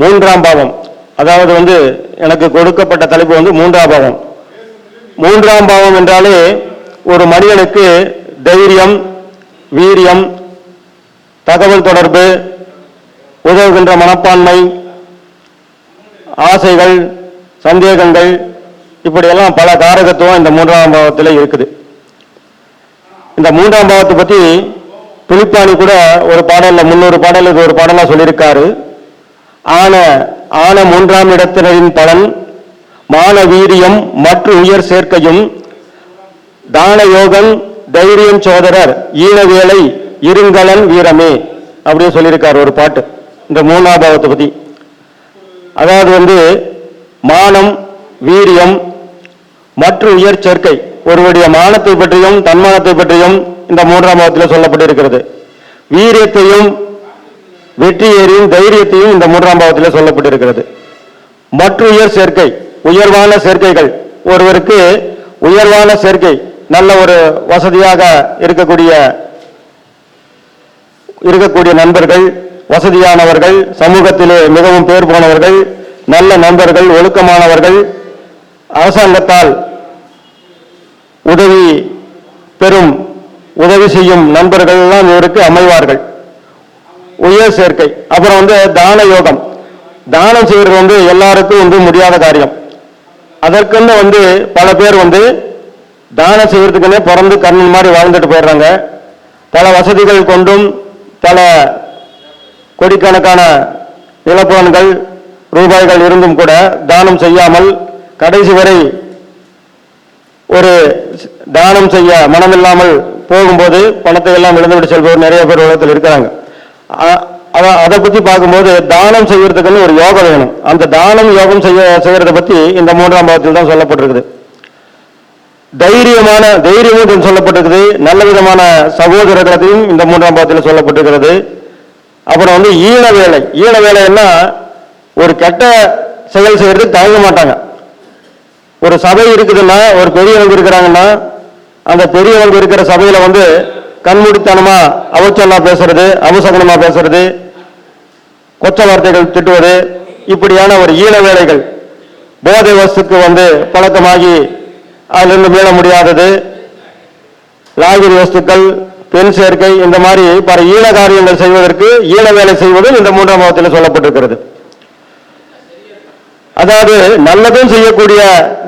மூன்றாம் பாவம், அதாவது வந்து எனக்கு கொடுக்கப்பட்ட தலைப்பு வந்து மூன்றாம் பாவம். மூன்றாம் பாவம் என்றாலே ஒரு மனிதனுக்கு தைரியம், வீரியம், தகவல் தொடர்பு, உதவுகின்ற மனப்பான்மை, ஆசைகள், சந்தேகங்கள், இப்படியெல்லாம் பல காரகத்துவம் இந்த மூன்றாம் பாவத்தில் இருக்குது. இந்த மூன்றாம் பாவத்தை பற்றி துளிப்பாணி கூட ஒரு பாடலில் 300 பாடலுக்கு ஒரு பாடலாக சொல்லியிருக்காரு. ஆன மூன்றாம் இடத்தினரின் பலன் மான வீரியம் மற்றும் உயர் சேர்க்கையும் தான யோகன் தைரியம் சோதரர் ஈழவேளை இருங்கலன் வீரமே அப்படின்னு சொல்லியிருக்காரு ஒரு பாட்டு இந்த மூணாம் பாவத்தை பற்றி. அதாவது வந்து மானம், வீரியம் மற்றும் உயர் சேர்க்கை, ஒருவருடைய மானத்தை பற்றியும் தன்மானத்தை பற்றியும் இந்த மூன்றாம் பாவத்தில் சொல்லப்பட்டிருக்கிறது. வீரியத்தையும் வெற்றியேறியும் தைரியத்தையும் இந்த மூன்றாம் பாவத்தில் சொல்லப்பட்டிருக்கிறது. மற்றும் உயர் சேர்க்கை, உயர்வான சேர்க்கைகள், ஒருவருக்கு உயர்வான சேர்க்கை, நல்ல ஒரு வசதியாக இருக்கக்கூடிய நண்பர்கள், வசதியானவர்கள், சமூகத்திலே மிகவும் பேர் போனவர்கள், நல்ல நண்பர்கள், ஒழுக்கமானவர்கள், அரசாங்கத்தால் உதவி செய்யும் நண்பர்கள் எல்லாம் இவருக்கு அமைவார்கள். உயர் சேர்க்கை. அப்புறம் வந்து தான யோகம். தானம் செய்வது வந்து எல்லாருக்கும் வந்து முடியாத காரியம். அதற்குன்னு வந்து பல பேர் வந்து தானம் செய்யறதுக்குன்னே பிறந்து கண்ணன் மாதிரி வாழ்ந்துட்டு போயிடுறாங்க. பல வசதிகள் கொண்டும் பல கோடிக்கணக்கான நிலப்புலன்கள், ரூபாய்கள் இருந்தும் கூட தானம் செய்யாமல் கடைசி வரை ஒரு தானம் செய்ய மனமில்லாமல் போகும்போது பணத்தை எல்லாம் இழந்துவிட்டு செல்பவர் நிறைய பேர் உலகத்தில் இருக்கிறாங்க. அதை பற்றி பார்க்கும்போது தானம் செய்யறதுக்குன்னு ஒரு யோகம் வேணும். அந்த தானம் யோகம் செய்யறதை பற்றி இந்த மூன்றாம் பாவத்தில் தான் சொல்லப்பட்டிருக்குது. தைரியமும் சொல்லப்பட்டிருக்குது. நல்ல விதமான சகோதரர்களையும் இந்த மூன்றாம் பாவத்தில் சொல்லப்பட்டிருக்கிறது. அப்புறம் வந்து ஈழ வேலைன்னா ஒரு கெட்ட செயல் செய்யறதுக்கு தயங்க மாட்டாங்க. ஒரு சபை இருக்குதுன்னா, ஒரு பெரியவங்க இருக்கிறாங்கன்னா, அந்த பெரியவங்க இருக்கிற சபையில வந்து கண்மூடித்தனமா அவச்சொல்லா பேசுறது, அவசகனமா பேசுறது, கொச்ச வார்த்தைகள் திட்டுவது, இப்படியான ஒரு ஈழ வேலைகள், போதை வஸ்துக்கு வந்து பழக்கமாகி அதிலிருந்து மீள முடியாதது, லாகிரி வஸ்துக்கள், பெண் சேர்க்கை, இந்த மாதிரி பல ஈழ காரியங்கள் செய்வதற்கு ஈழ வேலை செய்வது இந்த மூன்றாம் பாவத்தில் சொல்லப்பட்டிருக்கிறது. அதாவது நல்லதும் செய்யக்கூடிய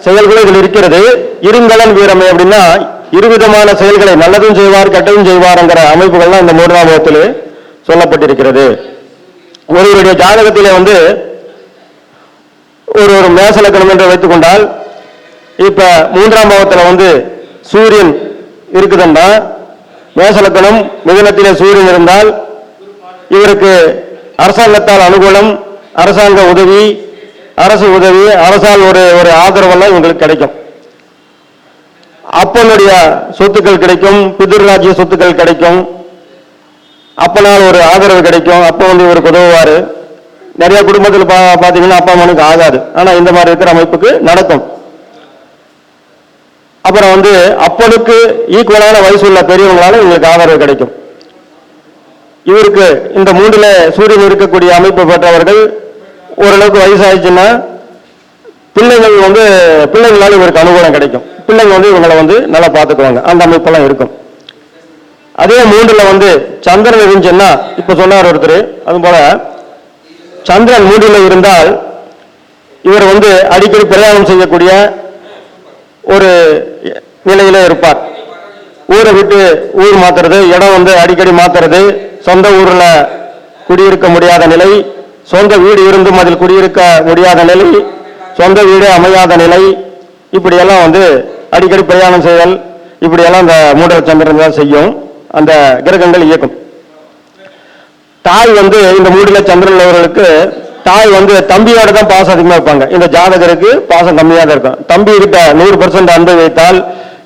செயல்கள் இதில் இருக்கிறது. இருங்கலன் வீரமே அப்படின்னா இருவிதமான செயல்களை, நல்லதும் செய்வார் கெட்டதும் செய்வார்ங்கிற அமைப்புகள்லாம் இந்த மூன்றாம் பாவத்தில் சொல்லப்பட்டிருக்கிறது. ஒருவருடைய ஜாதகத்திலே வந்து ஒரு மேசலக்கணம் என்று வைத்துக் கொண்டால், இப்ப மூன்றாம் பாவத்தில் வந்து சூரியன் இருக்குதுன்னா, மேசலக்கணம் மிதுனத்திலே சூரியன் இருந்தால் இவருக்கு அரசாங்கத்தால் அனுகூலம், அரசாங்க உதவி, அரசு உதவி, அரசால் ஒரு ஆதரவெல்லாம் இவங்களுக்கு கிடைக்கும். அப்பனுடைய சொத்துக்கள் கிடைக்கும், பிதிர்ராஜ்ய சொத்துக்கள் கிடைக்கும், அப்பனால் ஒரு ஆதரவு கிடைக்கும். அப்போ வந்து இவருக்கு உதவுவாரு. நிறைய குடும்பத்தில் பார்த்தீங்கன்னா அப்பா அம்மனுக்கு ஆகாது, ஆனா இந்த மாதிரி இருக்கிற அமைப்புக்கு நடக்கும். அப்புறம் வந்து அப்பனுக்கு ஈக்குவலான வயசு உள்ள பெரியவங்களால இவங்களுக்கு ஆதரவு கிடைக்கும். இவருக்கு இந்த மூன்றுல சூரியன் இருக்கக்கூடிய அமைப்பு பெற்றவர்கள் ஓரளவுக்கு வயசாயிடுச்சுன்னா பிள்ளைங்களால இவருக்கு அனுகூலம் கிடைக்கும். பிள்ளைங்க வந்து இவங்களை வந்து நல்லா பார்த்துக்குவாங்க. அந்த அமைப்பெல்லாம் இருக்கும். அதே மூன்றுல வந்து சந்திரன் இருந்துச்சுன்னா, இப்ப சொன்னார் ஒருத்தர், அது போல சந்திரன் மூன்றுல இருந்தால் இவர் வந்து அடிக்கடி பிரயாணம் செய்யக்கூடிய ஒரு நிலையில இருப்பார். ஊரை விட்டு ஊர் மாத்துறது, இடம் வந்து அடிக்கடி மாத்துறது, சொந்த ஊர்ல குடியிருக்க முடியாத நிலை, சொந்த வீடு இருந்தும் அதில் குடியிருக்க முடியாத நிலை, சொந்த வீடு அமையாத நிலை, இப்படியெல்லாம் வந்து அடிக்கடி பிரயாணம் செய்தல், இப்படியெல்லாம் இந்த மூன்றாம் சந்திரன் தான் செய்யும். அந்த கிரகங்கள் இயக்கும். தாய் வந்து இந்த மூடில சந்திரன் உள்ளவர்களுக்கு தாய் வந்து தம்பியோட தான் பாசம் அதிகமாக வைப்பாங்க. இந்த ஜாதகருக்கு பாசம் கம்மியாக தான் இருக்கும். தம்பி கிட்ட 100% அன்பை வைத்தால்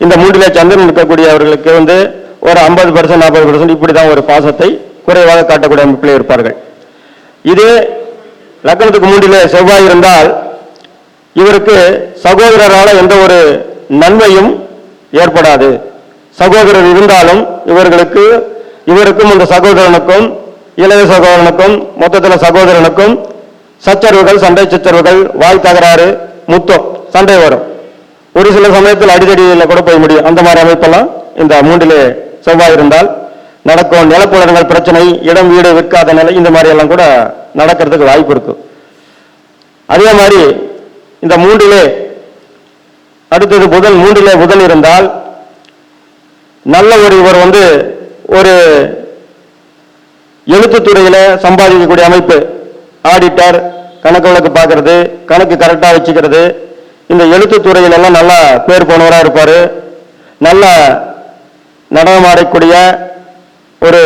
இந்த மூடில சந்திரன் இருக்கக்கூடியவர்களுக்கு வந்து ஒரு 50% 40% இப்படிதான் ஒரு பாசத்தை குறைவாக காட்டக்கூடிய அமைப்பில் இருப்பார்கள். இதே லக்னத்துக்கு மூன்றிலே செவ்வாய் இருந்தால் இவருக்கு சகோதரரால் எந்த ஒரு நன்மையும் ஏற்படாது. சகோதரர் இருந்தாலும் இவருக்கும் இந்த சகோதரனுக்கும் இளைய சகோதரனுக்கும் மொத்தத்தில் சகோதரனுக்கும் சச்சரவுகள், சண்டை சச்சரவுகள், வாய் தகராறு, முத்தம், சண்டை வரும். ஒரு சில சமயத்தில் அடிதடியில் கூட போய் முடியும். அந்த மாதிரி அமைப்பெல்லாம் இந்த மூன்றிலே செவ்வாய் இருந்தால் நடக்கும். நிலப்புலன்கள் பிரச்சனை, இடம் வீடு விற்காத நிலை, இந்த மாதிரி எல்லாம் கூட நடக்கிறதுக்கு வாய்ப்பு இருக்கு. அதே மாதிரி இந்த மூன்றிலே அடுத்தது புதன், மூன்றிலே புதன் இருந்தால் நல்ல இவர் ஒரு எழுத்துத்துறையில சம்பாதிக்கக்கூடிய அமைப்பு. ஆடிட்டர், கணக்கு வழக்கு பார்க்கறது, கணக்கு கரெக்டா வச்சுக்கிறது, இந்த எழுத்துத்துறையில எல்லாம் நல்ல பேர் போனவராக இருப்பாரு. நல்ல நடனமாடக்கூடிய ஒரு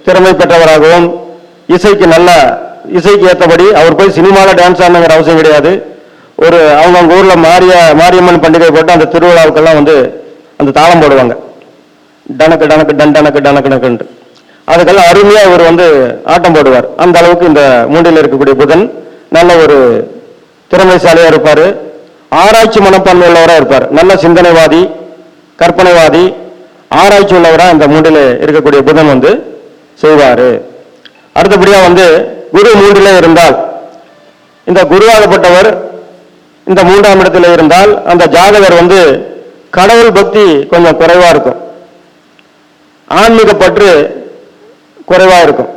திறமை பெற்றவராகவும், இசைக்கு ஏற்றபடி அவர் போய் சினிமாவில் டான்ஸ் ஆடணுங்கிற அவசியம் கிடையாது. ஒரு அவங்க ஊர்ல மாரியம்மன் பண்டிகை போட்டு அந்த திருவிழாவுக்கெல்லாம் அந்த தாளம் போடுவாங்க. டனக்கு டனக்கு டன் டனக்கு டனக்கு டனக்கு, அதுக்கெல்லாம் அருமையா இவர் ஆட்டம் போடுவார். அந்த அளவுக்கு இந்த மூன்றில் இருக்கக்கூடிய புதன் நல்ல ஒரு திறமைசாலியா இருப்பாரு. ஆராய்ச்சி மனப்பான்மை உள்ளவராக இருப்பார். நல்ல சிந்தனைவாதி, கற்பனைவாதி, ஆராய்ச்சி உள்ளவராக இந்த மூன்றில் இருக்கக்கூடிய புதன் செய்வாரு. அடுத்தபடியா குரு மூன்றிலே இருந்தால், இந்த குருவாகப்பட்டவர் இந்த மூன்றாம் இடத்துல இருந்தால் அந்த ஜாதகர் கடவுள் பக்தி கொஞ்சம் குறைவா இருக்கும். ஆன்மீக பற்று குறைவா இருக்கும்.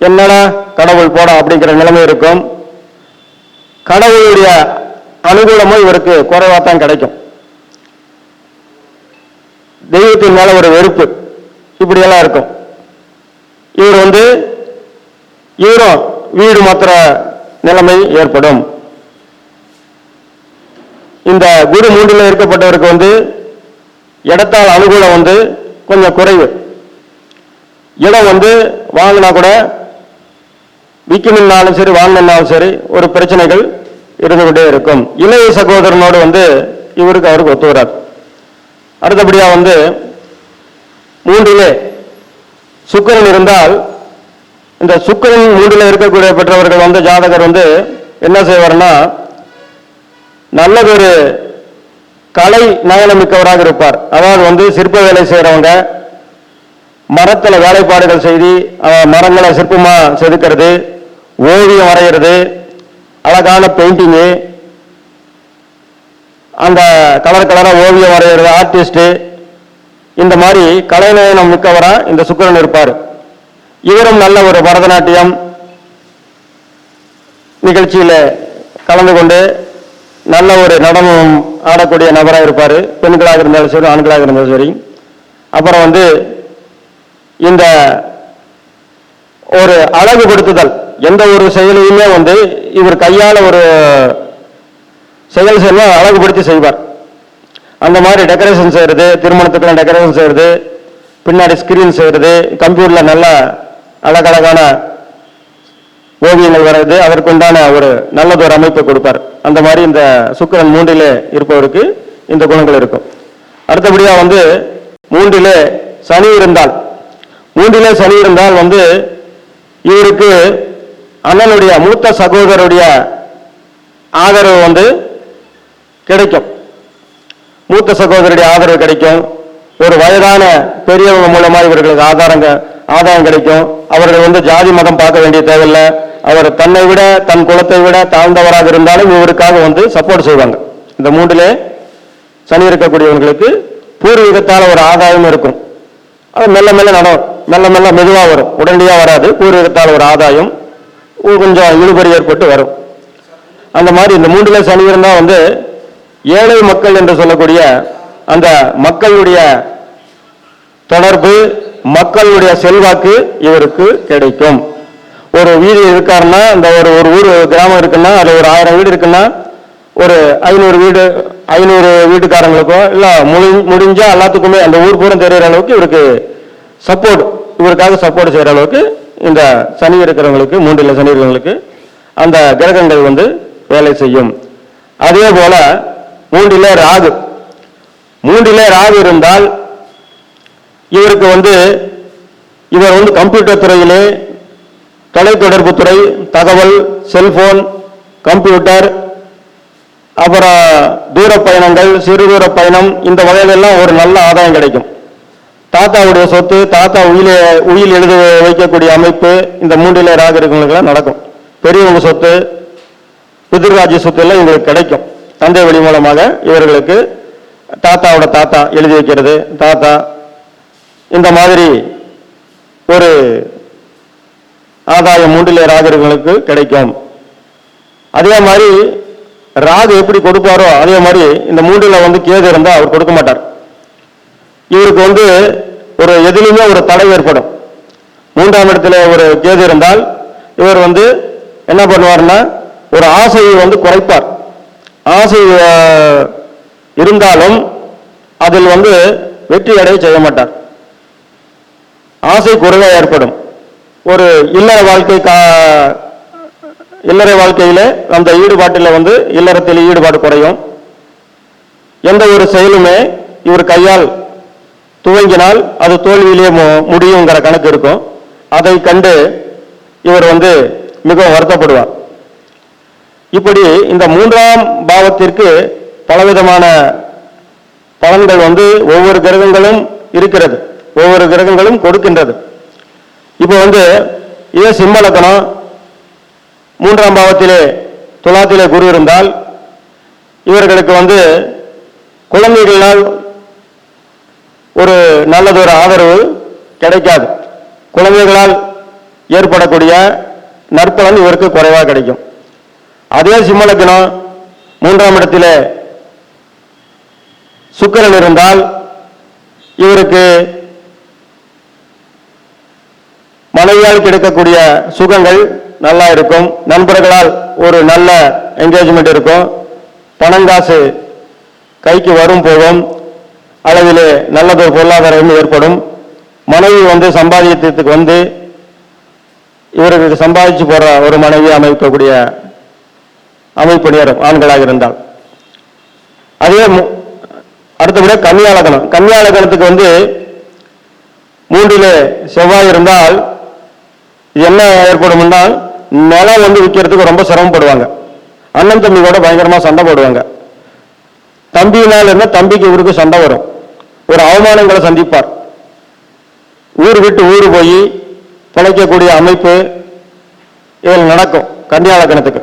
என்னடா கடவுள் போட அப்படிங்கிற நிலைமை இருக்கும். கடவுளுடைய அனுகூலமும் இவருக்கு குறைவா தான் கிடைக்கும். தெய்வத்தின் மேல ஒரு வெறுப்பு, இப்படியெல்லாம் இருக்கும். இவர் இவரும் வீடு மாத்திர நிலைமை ஏற்படும். இந்த குரு மூன்றில் இருக்கப்பட்டவருக்கு இடத்தால் அனுகூலம் கொஞ்சம் குறைவு. இடம் வாங்கினா கூட, விற்கணும்னாலும் சரி வாங்கினாலும் சரி ஒரு பிரச்சனைகள் இருந்து கொண்டே இருக்கும். இளைய சகோதரனோடு இவருக்கு அவருக்கு ஒத்து வராது. அடுத்தபடியா மூன்றிலே சுக்கிரன் இருந்தால், இந்த சுக்கிரன் மூன்றில் இருக்கக்கூடிய பெற்றவர்கள் ஜாதகர் என்ன செய்வார்னா, நல்லதொரு கலை நயனமிக்கவராக இருப்பார். அதாவது சிற்ப வேலை செய்யறவங்க, மரத்துல வேலைப்பாடுகள் செய்து மரங்களை சிற்பமா செதுக்கிறது, ஓவியம் வரைகிறது, அழகான பெயிண்டிங்கு, அந்த கலர் கலரா ஓவியம் வரைகிறது, ஆர்டிஸ்ட், இந்த மாதிரி கலைநயனம் மிக்கவரா இந்த சுக்கிரன் இருப்பார். இவரும் நல்ல ஒரு பரதநாட்டியம் நிகழ்ச்சியில கலந்து கொண்டு நல்ல ஒரு நடனம் ஆடக்கூடிய நபராக இருப்பார். பெண்களாக இருந்தாலும் சரி, ஆண்களாக இருந்தாலும் சரி. அப்புறம் இந்த ஒரு அழகுபடுத்துதல், எந்த ஒரு செயலையுமே இவர் கையால ஒரு செயல் செய்யலாம் அழகுபடுத்தி செய்வார். அந்த மாதிரி டெக்கரேஷன் செய்யறது, திருமணத்துக்குலாம் டெக்கரேஷன் செய்யறது, பின்னாடி ஸ்கிரீன் செய்யறது, கம்ப்யூட்டர்ல நல்ல அழகழகான ஓவியங்கள் வர்றது, அதற்குண்டான ஒரு நல்லதொரு அமைப்பை கொடுப்பார். அந்த மாதிரி இந்த சுக்கிரன் மூன்றிலே இருப்பவருக்கு இந்த குணங்கள் இருக்கும். அடுத்தபடியா மூன்றிலே சனி இருந்தால், இவருக்கு அண்ணனுடைய மூத்த சகோதரருடைய ஆதரவு கிடைக்கும். மூத்த சகோதரருடைய ஆதரவு கிடைக்கும். ஒரு வயதான பெரியவங்க மூலமா இவர்களுக்கு ஆதாயம் கிடைக்கும். அவர்கள் ஜாதி மதம் பார்க்க வேண்டிய தேவையில்லை. அவர் தன்னை விட, தன் குலத்தை விட தாழ்ந்தவராக இருந்தாலும் இவருக்காக சப்போர்ட் செய்வாங்க. இந்த மூன்றிலே சனி இருக்கக்கூடியவர்களுக்கு பூர்வீகத்தால் ஒரு ஆதாயம் இருக்கும். அது மெல்ல மெல்ல மெதுவாக வரும், உடனடியாக வராது. பூர்வீகத்தால் ஒரு ஆதாயம் கொஞ்சம் இழுபறி ஏற்பட்டு வரும். அந்த மாதிரி இந்த மூன்றிலே சனி இருந்தால் ஏழை மக்கள் என்று சொல்லக்கூடிய அந்த மக்களுடைய தொடர்பு, மக்களுடைய செல்வாக்கு இவருக்கு கிடைக்கும். ஒரு வீடு இருக்காருன்னா, அந்த ஒரு ஊர் கிராமம் இருக்குன்னா, அதுல ஒரு 1000 வீடு இருக்குன்னா, ஒரு 500 வீட்டுக்காரங்களுக்கோ இல்ல முடிஞ்சா எல்லாத்துக்குமே அந்த ஊர் பூரம் தெரிகிற அளவுக்கு இவருக்கு இவருக்காக சப்போர்ட் செய்யற அளவுக்கு இந்த சனி இருக்கிறவங்களுக்கு, மூன்றில் சனி இருக்கிறவங்களுக்கு அந்த கிரகங்கள் வேலை செய்யும். அதே போல மூன்றிலே ராகு இருந்தால் இவருக்கு இவர் கம்ப்யூட்டர் துறையிலே, தொலைத்தொடர்பு துறை, தகவல், செல்போன், கம்ப்யூட்டர், அப்புறம் தூர பயணங்கள், சிறு தூர பயணம், இந்த வகையிலெல்லாம் ஒரு நல்ல ஆதாயம் கிடைக்கும். தாத்தாவுடைய சொத்து, தாத்தா உயில் எழுத வைக்கக்கூடிய அமைப்பு இந்த மூன்றிலே ராகு இருக்கிறவங்களுக்கெல்லாம் நடக்கும். பெரியவங்க சொத்து, பிதிர்ராஜ்ய சொத்து எல்லாம் இவங்களுக்கு கிடைக்கும். தந்தை வழி மூலமாக இவர்களுக்கு தாத்தாவோட தாத்தா எழுதி வைக்கிறது, தாத்தா இந்த மாதிரி ஒரு ஆதாயம் மூன்றிலே ராஜர்களுக்கு கிடைக்கும். அதே மாதிரி ராகு எப்படி கொடுப்பாரோ அதே மாதிரி இந்த மூன்றில் வந்து கேது இருந்தால் அவர் கொடுக்க மாட்டார். இவருக்கு வந்து ஒரு எதிலுமே ஒரு தடை ஏற்படும். மூன்றாம் இடத்துல ஒரு கேது இருந்தால் இவர் வந்து என்ன பண்ணுவார்னா ஒரு ஆசையை வந்து குறைப்பார். ஆசை இருந்தாலும் அதில் வந்து வெற்றி அடைய செய்ய மாட்டார். ஆசை குறைவா ஏற்படும். ஒரு இல்லற வாழ்க்கையில அந்த ஈடுபாட்டில் வந்து இல்லறத்தில் ஈடுபாடு குறையும். எந்த ஒரு செயலுமே இவர் கையால் துவங்கினால் அது தோல்வியிலே முடியுங்கிற கணக்கு இருக்கும். அதை கண்டு இவர் வந்து மிகவும் வருத்தப்படுவார். இப்படி இந்த மூன்றாம் பாவத்திற்கு பலவிதமான பலன்கள் வந்து ஒவ்வொரு கிரகங்களும் இருக்கிறது, ஒவ்வொரு கிரகங்களும் கொடுக்கின்றது. இப்போ வந்து இதே சிம்ம லக்னம் மூன்றாம் பாவத்திலே துலாத்திலே குரு இருந்தால் இவர்களுக்கு வந்து குழந்தைகளால் ஒரு நல்லதொரு ஆதரவு கிடைக்காது. குழந்தைகளால் ஏற்படக்கூடிய நற்பலன் இவருக்கு குறைவாக கிடைக்கும். அதே சிம்ம லக்னம் மூன்றாம் இடத்திலே சுக்கிரன் இருந்தால் இவருக்கு மனைவியால் கிடைக்கக்கூடிய சுகங்கள் நல்லா இருக்கும். நண்பர்களால் ஒரு நல்ல என்கேஜ்மெண்ட் இருக்கும். பணங்காசு கைக்கு வரும் போகும். அளவிலே நல்லதொரு பொருளாதாரம் ஏற்படும். மனைவி வந்து சம்பாதியத்துக்கு வந்து இவர்களுக்கு சம்பாதிச்சு போற ஒரு மனைவி அமைக்கக்கூடிய அமைப்பு நேரம் ஆண்களாக இருந்தால். அதே அடுத்தபடியாக கன்னியாலகனம். கன்னியாலகனத்துக்கு வந்து மூன்றிலே செவ்வாய் இருந்தால் என்ன ஏற்படும்னா நிலம் வந்து விற்கிறதுக்கு ரொம்ப சிரமப்படுவாங்க. அண்ணன் தம்பி கூட பயங்கரமா சண்டை போடுவாங்க. தம்பியினால் இருந்தால் தம்பிக்கு இவருக்கு சண்டை வரும். ஒரு அவமானங்களை சந்திப்பார். ஊர் விட்டு ஊர் போய் பிழைக்கக்கூடிய அமைப்பு இதில் நடக்கும். கன்னியாலகனத்துக்கு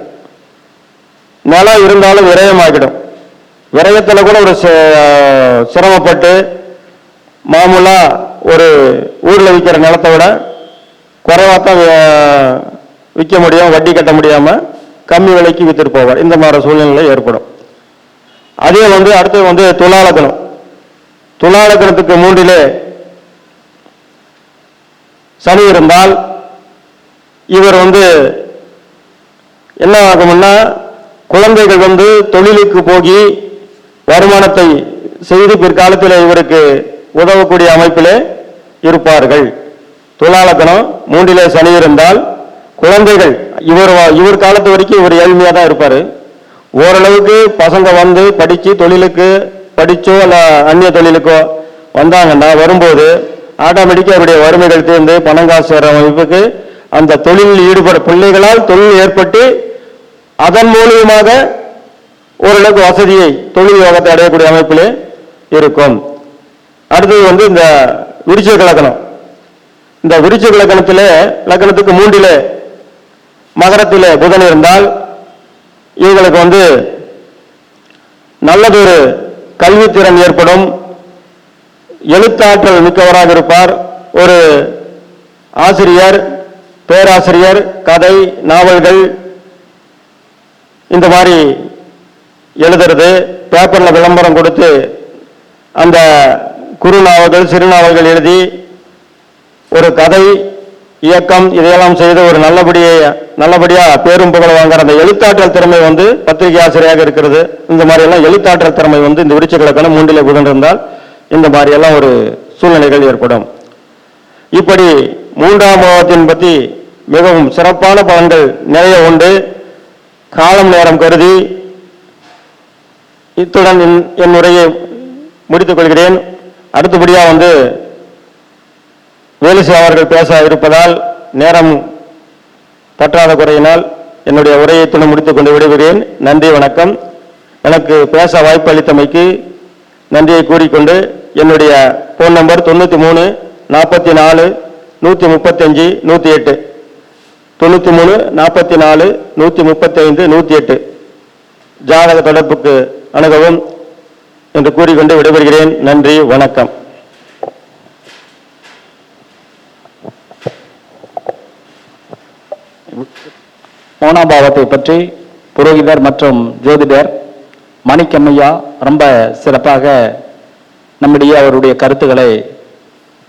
நிலம் இருந்தாலும் விரயமாகிடும். விரயத்தில் கூட ஒரு சிரமப்பட்டு மாமூலா ஒரு ஊரில் விற்கிற நிலத்தை விட குறைவாத்தான் விற்க முடியும். வட்டி கட்ட முடியாம கம்மி விலைக்கு வித்துட்டு போவார். இந்த மாதிரி சூழ்நிலை ஏற்படும். அதே வந்து அடுத்து வந்து துலாலக்கணம். துலாலக்கணத்துக்கு மூன்றிலே சனி இருந்தால் இவர் வந்து என்ன ஆகும்னா குழந்தைகள் வந்து தொழிலுக்கு போகி வருமானத்தை செய்து பிற்காலத்தில் இவருக்கு உதவக்கூடிய அமைப்பிலே இருப்பார்கள். துலாலக்கணம் மூன்றிலே சனி இருந்தால் குழந்தைகள் இவர் காலத்து வரைக்கும் இவர் ஏழ்மையாக தான் இருப்பார். ஓரளவுக்கு பசங்க வந்து படித்து தொழிலுக்கு படிச்சோ அல்ல அந்நிய தொழிலுக்கோ வந்தாங்கன்னா வரும்போது ஆட்டோமேட்டிக்காக அவருடைய வறுமைகள் தீர்ந்து பணம் காசு வர அமைப்புக்கு அந்த தொழிலில் ஈடுபட பிள்ளைகளால் தொழில் ஏற்பட்டு அதன் மூலியமாக ஓரளவுக்கு வசதியை தொழில் யோகத்தை அடையக்கூடிய அமைப்பிலே இருக்கும். அடுத்தது வந்து இந்த விருச்சிக லக்னம். இந்த விருச்சிக லக்னத்திலே லக்னத்துக்கு மூன்றிலே மகரத்திலே புதன் இருந்தால் இவங்களுக்கு வந்து நல்லதொரு கல்வித்திறன் ஏற்படும். எழுத்தாற்றல் மிக்கவராக இருப்பார். ஒரு ஆசிரியர், பேராசிரியர், கதை, நாவல்கள் இந்த மாதிரி எழுதுறது, பேப்பர்ல விளம்பரம் கொடுத்து அந்த குறு நாவல்கள் சிறுநாவல்கள் எழுதி ஒரு கதை இயக்கம் இதையெல்லாம் செய்து ஒரு நல்லபடியா பேரும் புகழ வாங்குற அந்த எழுத்தாற்றல் திறமை வந்து பத்திரிகை ஆசிரியராக இருக்கிறது. இந்த மாதிரி எல்லாம் எழுத்தாற்றல் திறமை வந்து இந்த விருச்சிக லக்னம் மூன்றிலே புதன் இருந்தால் இந்த மாதிரி எல்லாம் ஒரு சூழ்நிலைகள் ஏற்படும். இப்படி மூன்றாம் பாவத்தின் பற்றி மிகவும் சிறப்பான பலன்கள் நிறைய உண்டு. காலம் நேரம் கருதி இத்துடன் என் உரையை முடித்துக் கொள்கிறேன். அடுத்தபடியாக வந்து வேலுசி அவர்கள் பேச இருப்பதால் நேரம் பற்றாத குறையினால் என்னுடைய உரையை துணை முடித்துக் கொண்டு விடுகிறேன். நன்றி, வணக்கம். எனக்கு பேச வாய்ப்பு அளித்தமைக்கு நன்றியை கூறிக்கொண்டு என்னுடைய போன் நம்பர் 93 44 135 108 93 44 135 108 ஜாதக தொடர்புக்கு அணுகவும் என்று கூறிக்கொண்டு விடைபெறுகிறேன். நன்றி, வணக்கம். மோனாபாவத்தை பற்றி புரோகிதர் மற்றும் ஜோதிடர் மணிக்கம்மையா ரொம்ப சிறப்பாக நம்மிடையே அவருடைய கருத்துக்களை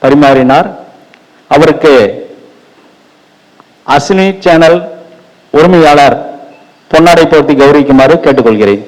பரிமாறினார். அவருக்கு அஸ்வினி சேனல் உரிமையாளர் பொன்னாடை போர்த்தி கௌரவிக்குமாறு கேட்டுக்கொள்கிறேன்.